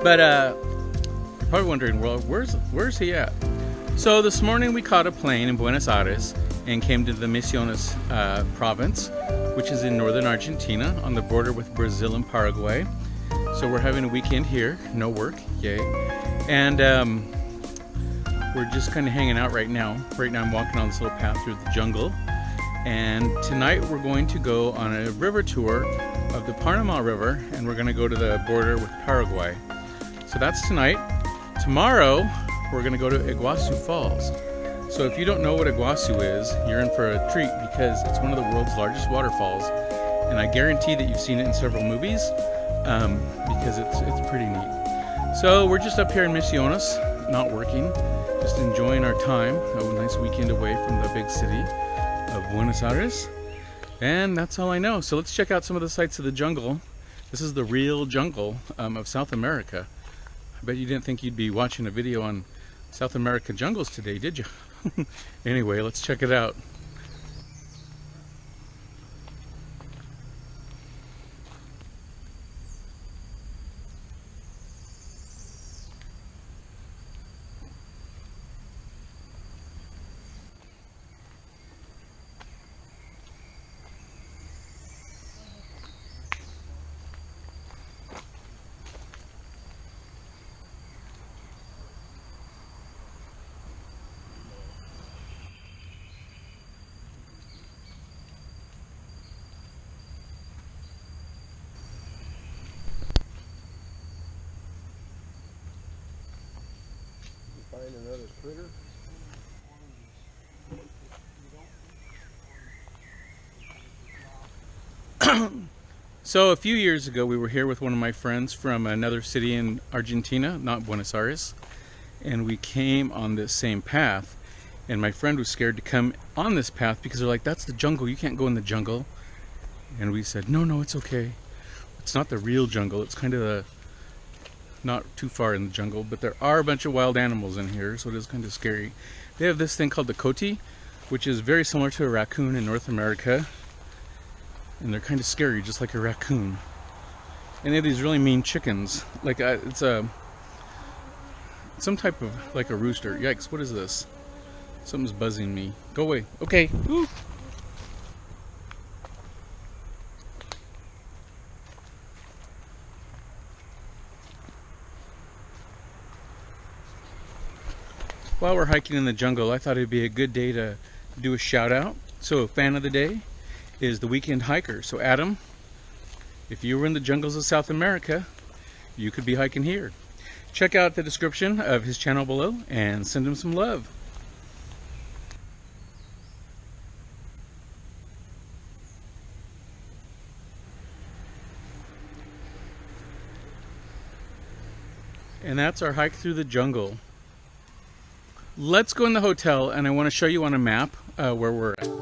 But you're probably wondering, well, where's he at? So this morning we caught a plane in Buenos Aires and came to the Misiones Province, which is in northern Argentina on the border with Brazil and Paraguay. So we're having a weekend here, no work, yay. And we're just kind of hanging out right now. Right now I'm walking on this little path through the jungle. And tonight we're going to go on a river tour of the Panama River, and we're going to go to the border with Paraguay. So that's tonight. Tomorrow we're going to go to Iguazú Falls. So if you don't know what Iguazu is, you're in for a treat because it's one of the world's largest waterfalls, and I guarantee that you've seen it in several movies because it's pretty neat. So we're just up here in Misiones, not working, just enjoying our time. A nice weekend away from the big city of Buenos Aires, and that's all I know. So let's check out some of the sights of the jungle. This is the real jungle of South America. I bet you didn't think you'd be watching a video on South America jungles today, did you? Anyway, let's check it out. Find another critter. So a few years ago we were here with one of my friends from another city in Argentina, not Buenos Aires, and we came on this same path, and my friend was scared to come on this path because they're like, that's the jungle, you can't go in the jungle. And we said, no, it's okay. It's not the real jungle, it's kind of not too far in the jungle, but there are a bunch of wild animals in here, so it is kind of scary. They have this thing called the coati, which is very similar to a raccoon in North America, and they're kind of scary, just like a raccoon. And they have these really mean chickens, like it's some type of, like a rooster. Yikes, what is this? Something's buzzing me. Go away. Okay. Woo. While we're hiking in the jungle, I thought it'd be a good day to do a shout out. So fan of the day is the weekend hiker. So Adam, if you were in the jungles of South America, you could be hiking here. Check out the description of his channel below and send him some love. And that's our hike through the jungle. Let's go in the hotel, and I want to show you on a map where we're at.